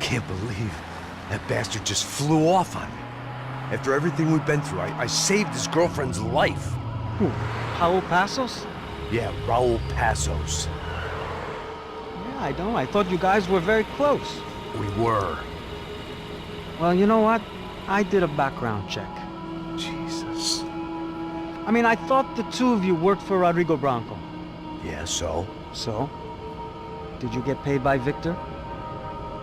can't believe that bastard just flew off on me. After everything we've been through, I saved his girlfriend's life. Who? Raul Passos? Yeah, Raul Passos. Yeah, I know. I thought you guys were very close. We were. Well, you know what? I did a background check. Jesus. I mean, I thought the two of you worked for Rodrigo Branco. Yeah, so? So? Did you get paid by Victor?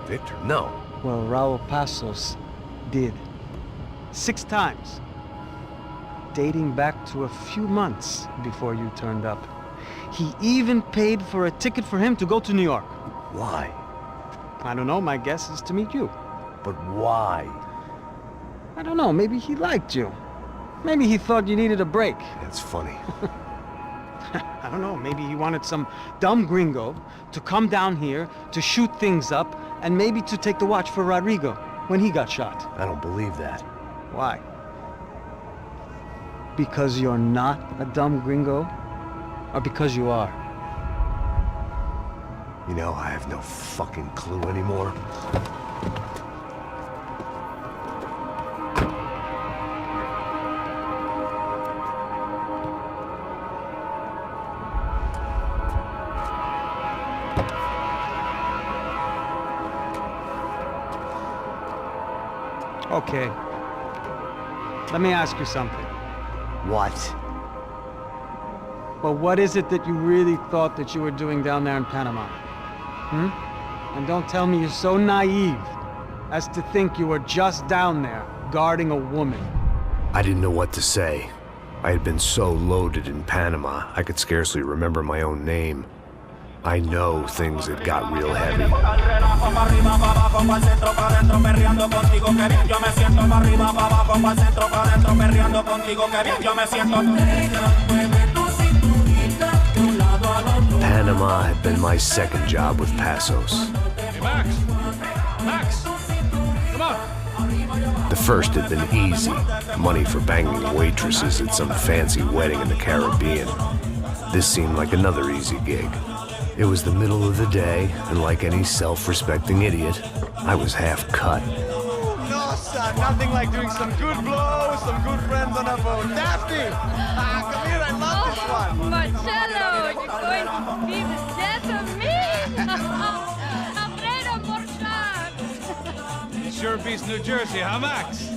Victor? No. Well, Raul Passos did. 6 times. Dating back to a few months before you turned up. He even paid for a ticket for him to go to New York. Why? I don't know, my guess is to meet you. But why? I don't know, maybe he liked you. Maybe he thought you needed a break. That's funny. I don't know, maybe he wanted some dumb gringo to come down here to shoot things up and maybe to take the watch for Rodrigo when he got shot. I don't believe that. Why? Because you're not a dumb gringo? Or because you are? You know, I have no fucking clue anymore. Okay. Let me ask you something. What? Well, what is it that you really thought that you were doing down there in Panama? And don't tell me you're so naive as to think you were just down there guarding a woman. I didn't know what to say. I had been so loaded in Panama, I could scarcely remember my own name. I know things had got real heavy. Panama had been my second job with Passos. Hey, Max! Max! Come on! The first had been easy. Money for banging waitresses at some fancy wedding in the Caribbean. This seemed like another easy gig. It was the middle of the day, and like any self-respecting idiot, I was half cut. No, son, nothing like doing some good blows, some good friends on a boat. Daphne! Come here, I love this one. Marcello, you're going to be the death of me? Alfredo Borchardt. It sure beats New Jersey, huh, Max?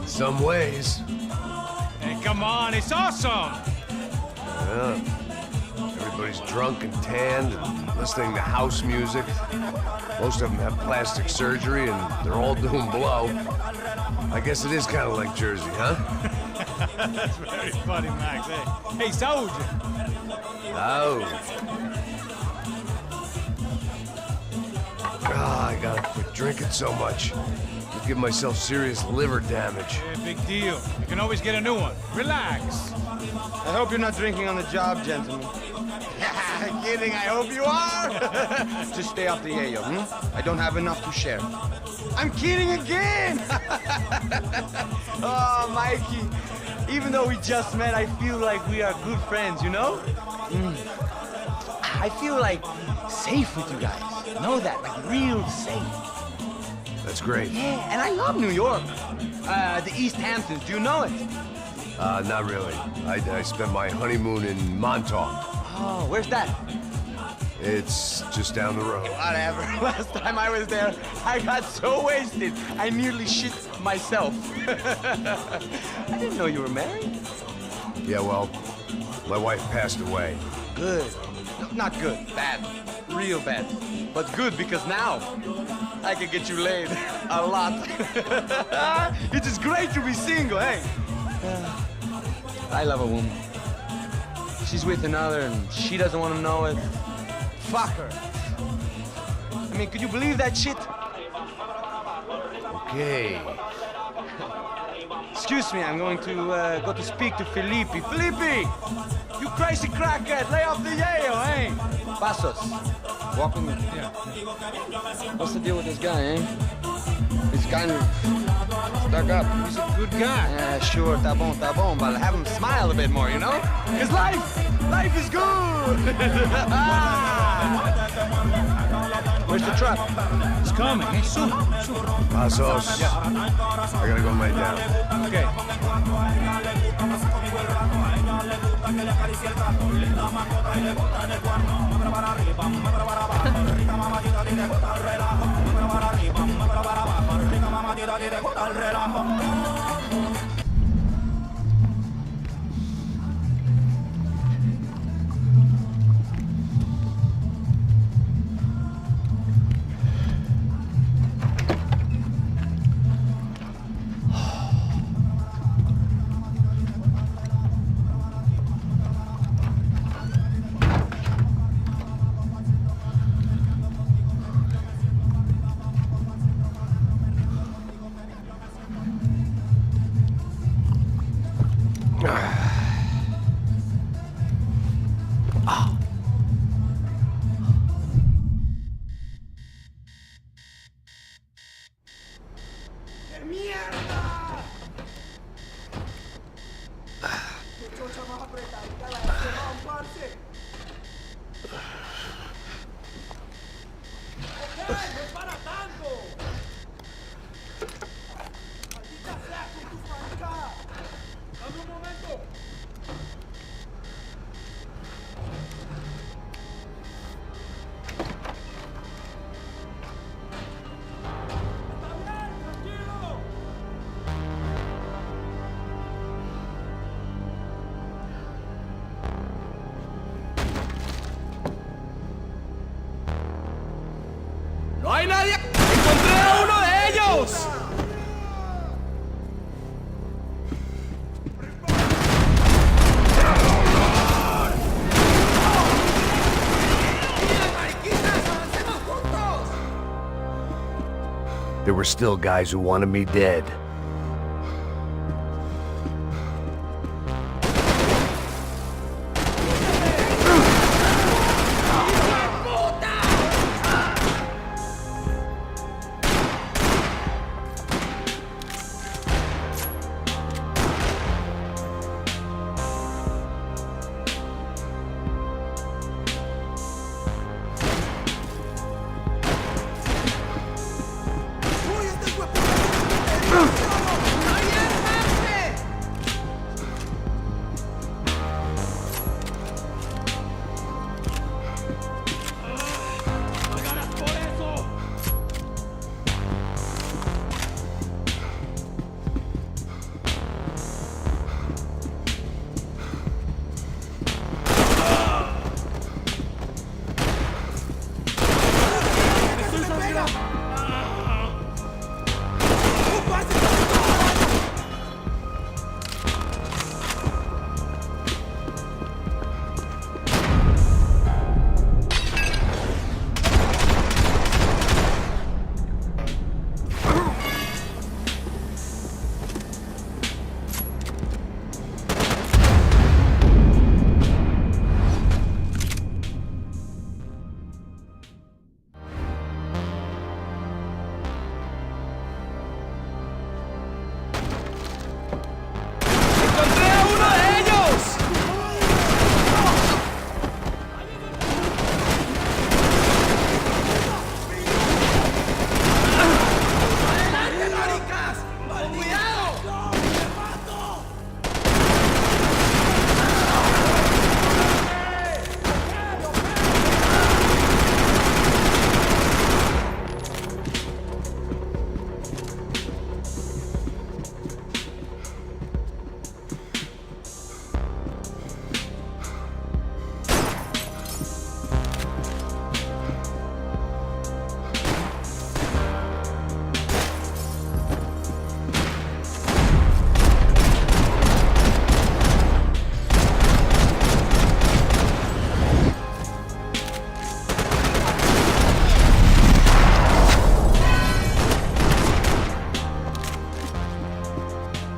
Some ways. Hey, come on, it's awesome! Yeah. Everybody's drunk and tanned and listening to house music. Most of them have plastic surgery and they're all doing blow. I guess it is kind of like Jersey, huh? That's very funny, Max. Hey, soldier! Oh. I gotta quit drinking so much. I give myself serious liver damage. Yeah, big deal. You can always get a new one. Relax. I hope you're not drinking on the job, gentlemen. Kidding, I hope you are. Just stay off the yayo, I don't have enough to share. I'm kidding again! Oh, Mikey, even though we just met, I feel like we are good friends, you know? I feel like safe with you guys. Know that, like real safe. That's great. Yeah, and I love New York. The East Hamptons, do you know it? Not really. I spent my honeymoon in Montauk. Oh, where's that? It's just down the road. Whatever. Last time I was there, I got so wasted, I nearly shit myself. I didn't know you were married. Yeah, well, my wife passed away. Good. No, not good. Bad. Real bad. But good because now I can get you laid a lot. It is great to be single, hey? I love a woman. She's with another and she doesn't want to know it. Fuck her. I mean, could you believe that shit? Okay. Excuse me, I'm going to go to speak to Felipe. Felipe! You crazy crackhead, lay off the yayo, eh? Passos, walk with me. Yeah. What's the deal with this guy, eh? He's kind of stuck up. He's a good guy. Yeah, sure, tá bom, but have him smile a bit more, you know? Because life is good! Where's the truck? It's coming. Hey, soon. Passos. I gotta go lay down. Okay. ¡No hay nadie! ¡Encontré a uno de ellos! There were still guys who wanted me dead.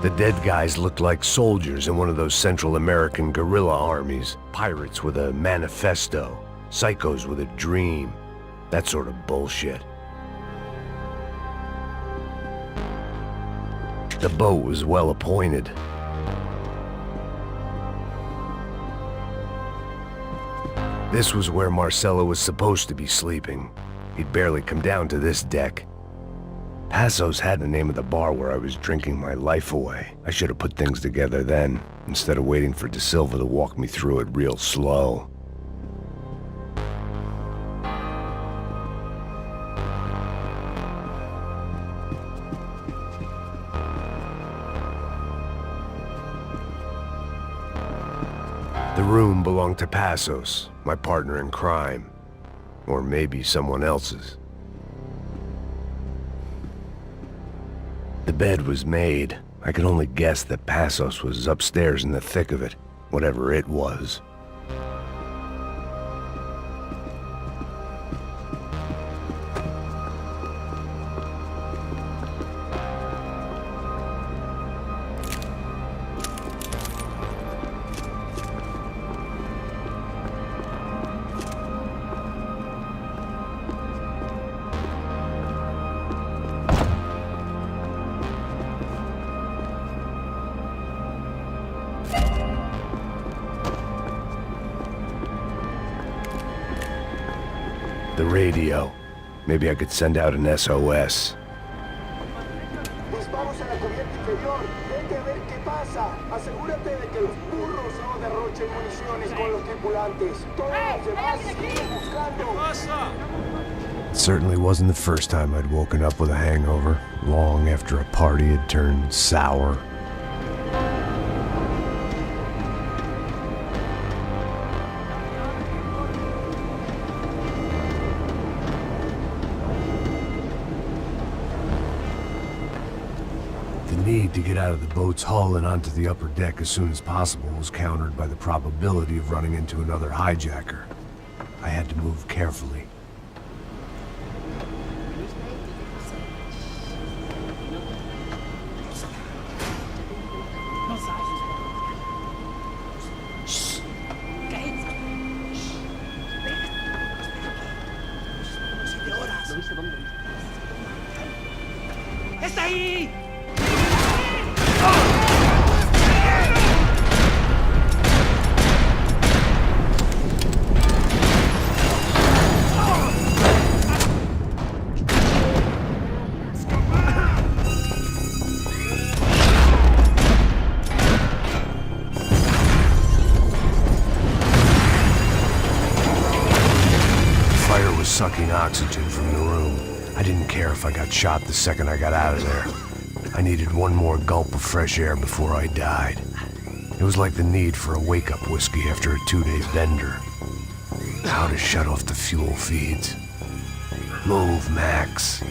The dead guys looked like soldiers in one of those Central American guerrilla armies. Pirates with a manifesto, psychos with a dream, that sort of bullshit. The boat was well appointed. This was where Marcelo was supposed to be sleeping. He'd barely come down to this deck. Passos had the name of the bar where I was drinking my life away. I should have put things together then, instead of waiting for De Silva to walk me through it real slow. The room belonged to Passos, my partner in crime. Or maybe someone else's. The bed was made. I could only guess that Passos was upstairs in the thick of it, whatever it was. The radio. Maybe I could send out an SOS. Vamos a la cubierta inferior. Vete a ver qué pasa. Asegúrate de que los burros no derrochen municiones con los tripulantes. Todos los demás siguen buscando. It certainly wasn't the first time I'd woken up with a hangover, long after a party had turned sour. The need to get out of the boat's hull and onto the upper deck as soon as possible was countered by the probability of running into another hijacker. I had to move carefully. ¡Está ahí! Fire was sucking oxygen from the room. I didn't care if I got shot the second I got out of there. I needed one more gulp of fresh air before I died. It was like the need for a wake-up whiskey after a 2-day bender. How to shut off the fuel feeds. Move, Max.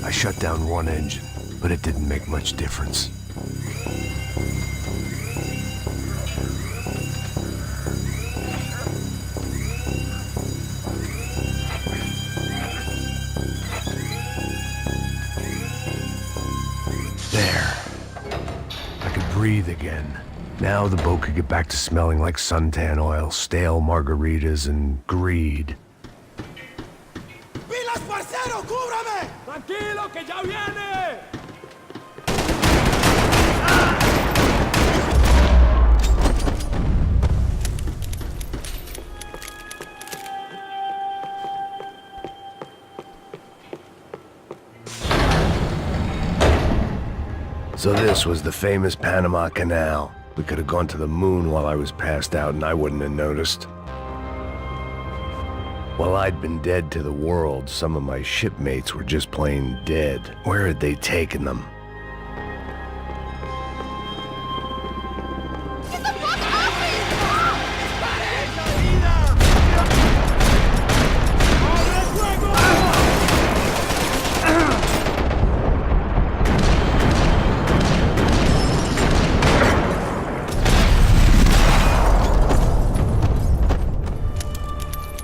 I shut down one engine, but it didn't make much difference. There. I could breathe again. Now the boat could get back to smelling like suntan oil, stale margaritas, and greed. ¡Pilas, parcero! ¡Cúbrame! ¡Tranquilo, que ya viene! So this was the famous Panama Canal. We could have gone to the moon while I was passed out and I wouldn't have noticed. While I'd been dead to the world, some of my shipmates were just plain dead. Where had they taken them?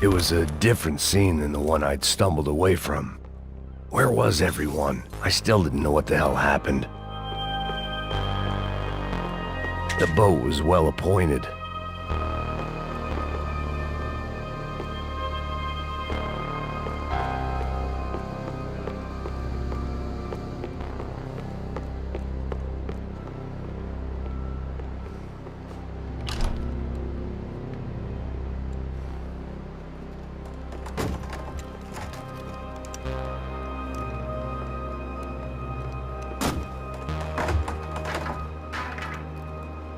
It was a different scene than the one I'd stumbled away from. Where was everyone? I still didn't know what the hell happened. The boat was well appointed.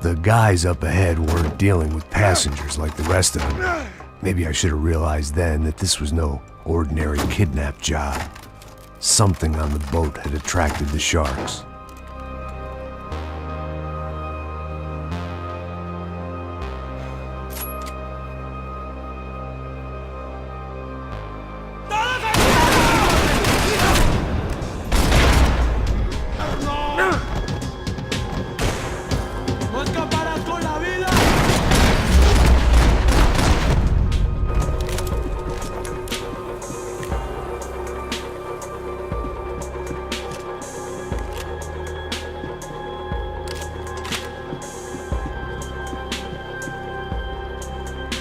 The guys up ahead weren't dealing with passengers like the rest of them. Maybe I should have realized then that this was no ordinary kidnap job. Something on the boat had attracted the sharks. ¡No escaparás con la vida!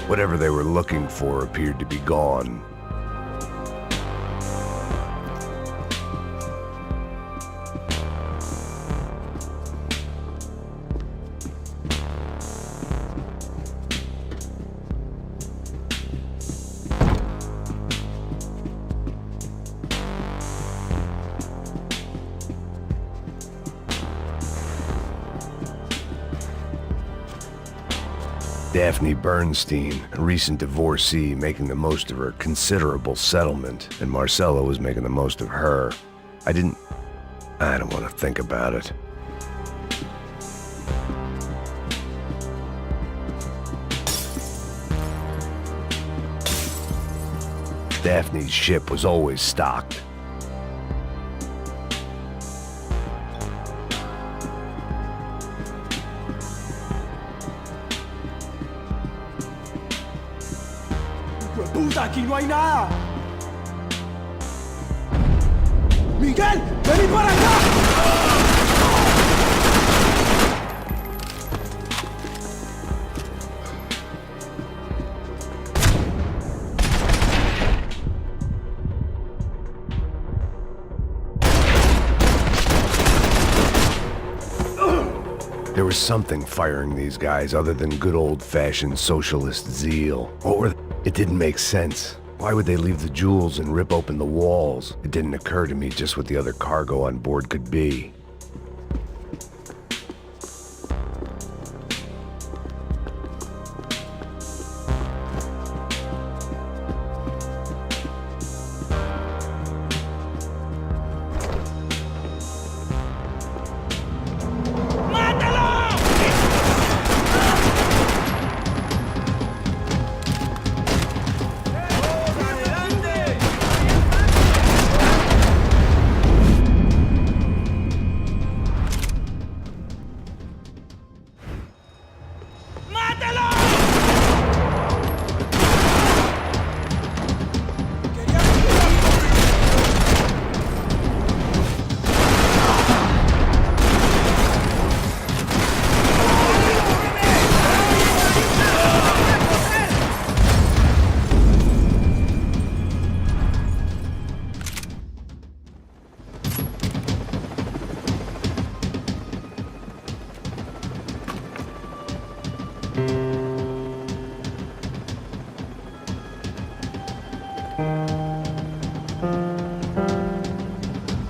Whatever they were looking for appeared to be gone. Daphne Bernstein, a recent divorcee, making the most of her considerable settlement, and Marcella was making the most of her. I don't want to think about it. Daphne's ship was always stocked. ¡Puta, aquí no hay nada! ¡Miguel, vení para acá! There was something firing these guys other than good old-fashioned socialist zeal. What were they? It didn't make sense. Why would they leave the jewels and rip open the walls? It didn't occur to me just what the other cargo on board could be.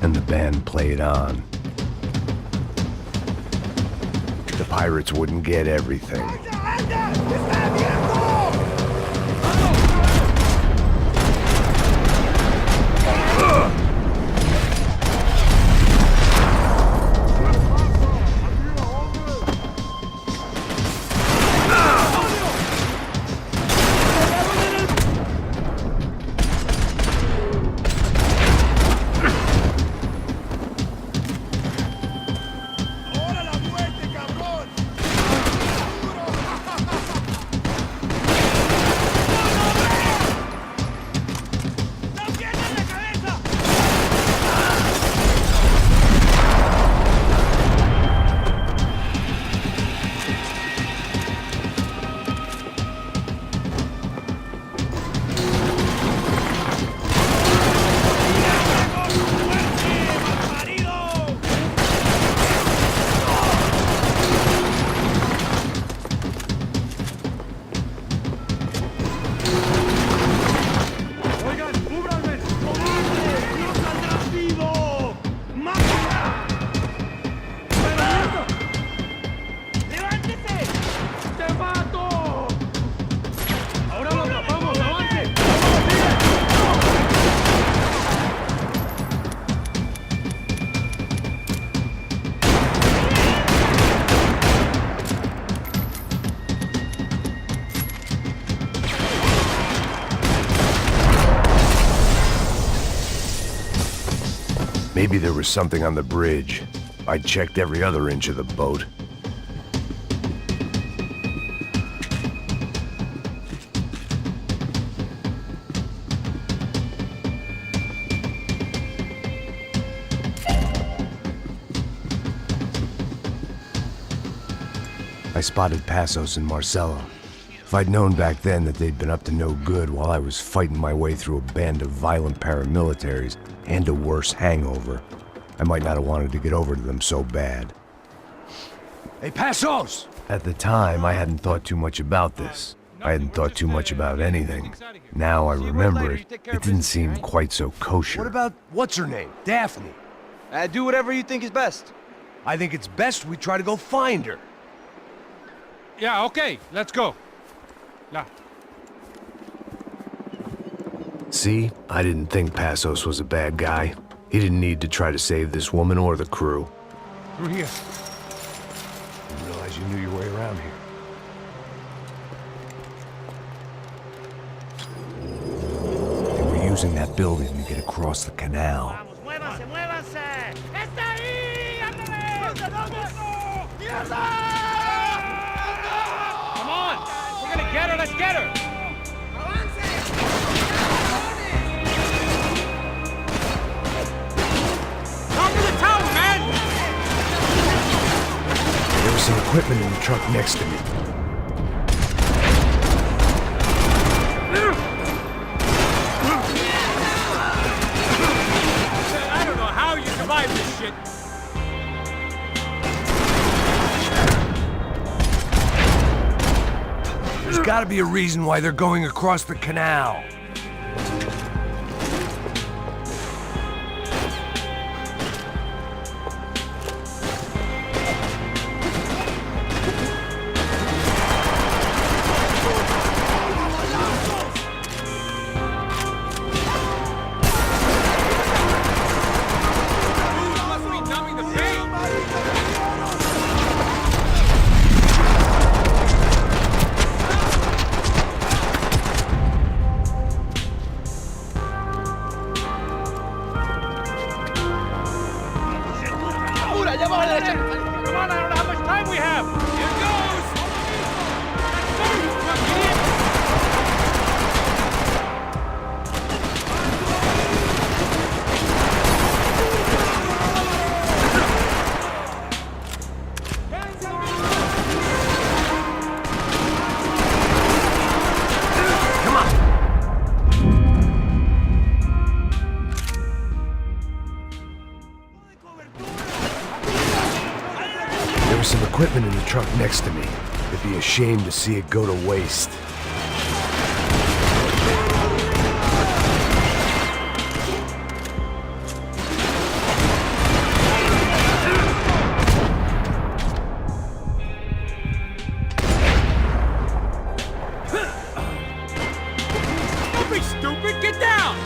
And the band played on. The pirates wouldn't get everything. Maybe there was something on the bridge. I checked every other inch of the boat. I spotted Passos and Marcelo. If I'd known back then that they'd been up to no good while I was fighting my way through a band of violent paramilitaries and a worse hangover, I might not have wanted to get over to them so bad. Hey, Passos! At the time, I hadn't thought too much about this. I hadn't thought too much about anything. Now I remember it, it didn't seem quite so kosher. What about, what's her name? Daphne. Do whatever you think is best. I think it's best we try to go find her. Yeah, okay, let's go. Yeah. See, I didn't think Passos was a bad guy. He didn't need to try to save this woman or the crew. Through here. Didn't realize you knew your way around here. They were using that building to get across the canal. ¡Muévanse, muévanse! ¡Está ahí! ¡Ándale! ¡Mierda! Come on! We're gonna get her, let's get her! Top of the tower, man! There was some equipment in the truck next to me. I don't know how you survive this shit. There's gotta be a reason why they're going across the canal. Come on, I don't know how much time we have. Here goes. Come on! There was some equipment in the truck next to me. It'd be a shame to see it go to waste. Don't be stupid, get down!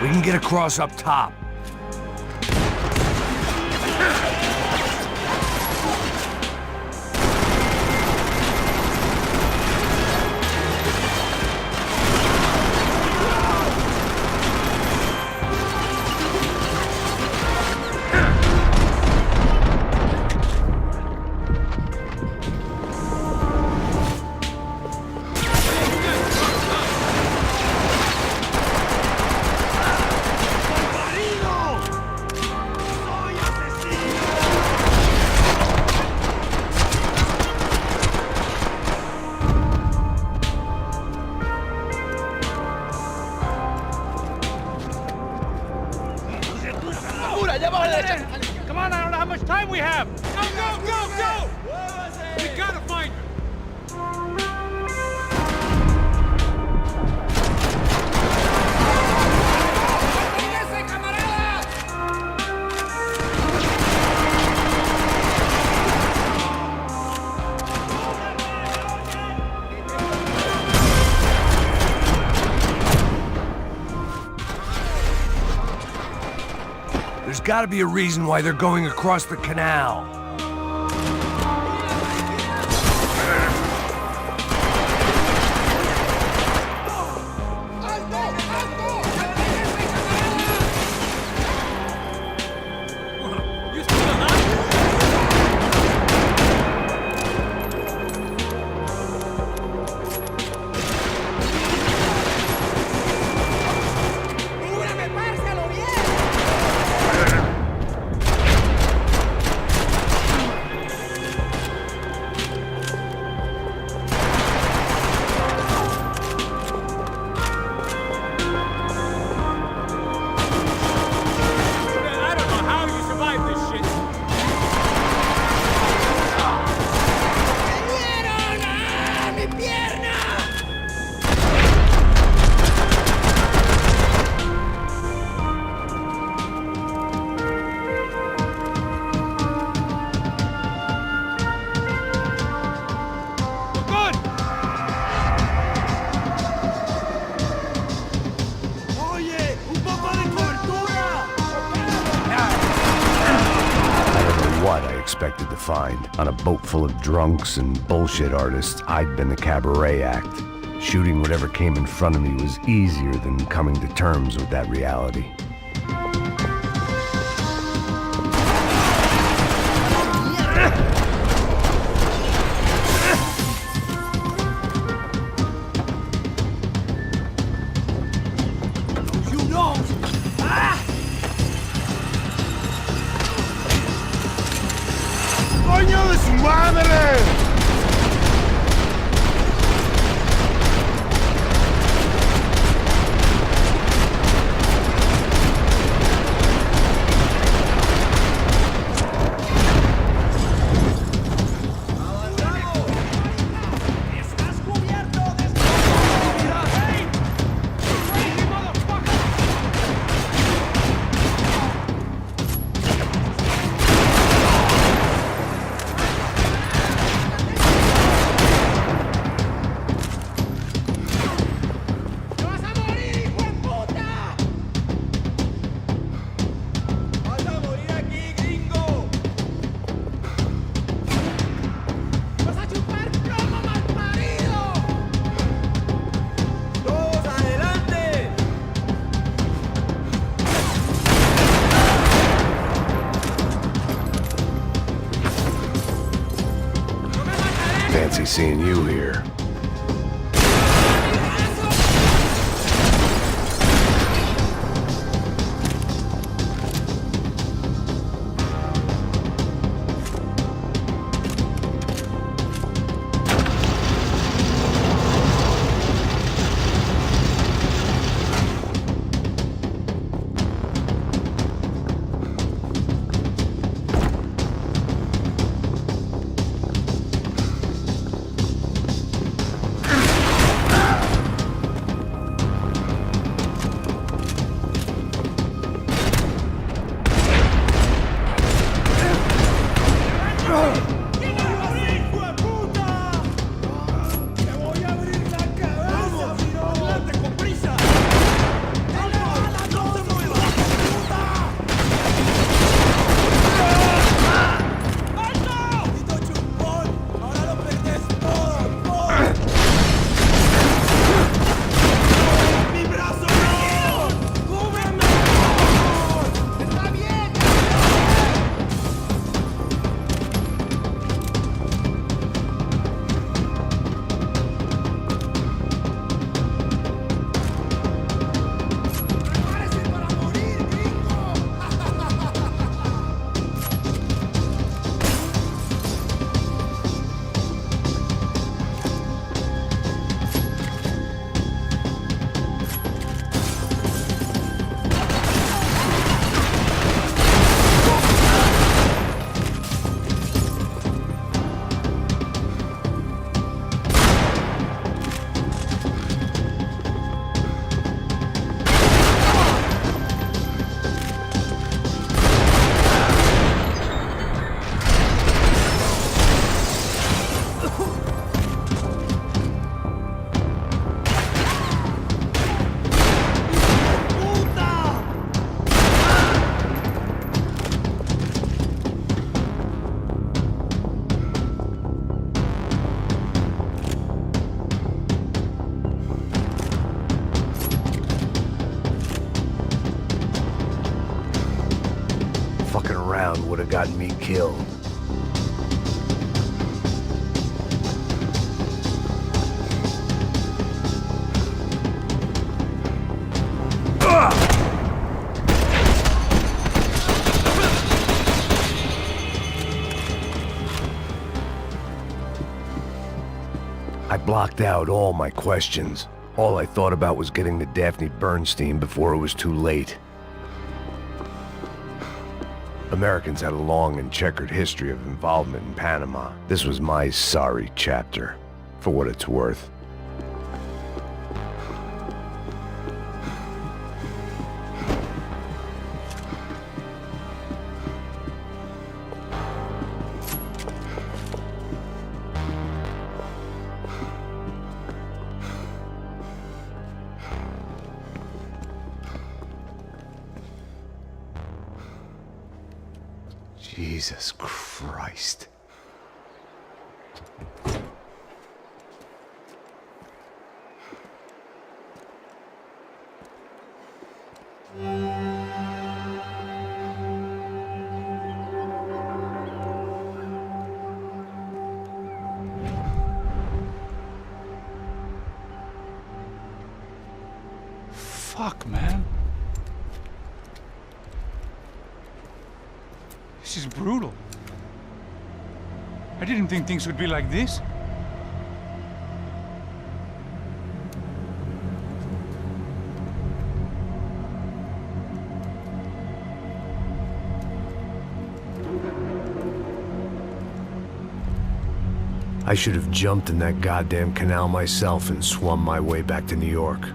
We can get across up top. Come on, I don't know how much time we have. Go, go, go, go! We gotta find her. There's gotta be a reason why they're going across the canal. expected to find. On a boat full of drunks and bullshit artists, I'd been the cabaret act. Shooting whatever came in front of me was easier than coming to terms with that reality. ¡Coño de su madre! Fancy seeing you here. Fucking around would have gotten me killed. I blocked out all my questions. All I thought about was getting to Daphne Bernstein before it was too late. Americans had a long and checkered history of involvement in Panama. This was my sorry chapter, for what it's worth. Jesus Christ. Fuck, man. This is brutal. I didn't think things would be like this. I should have jumped in that goddamn canal myself and swum my way back to New York.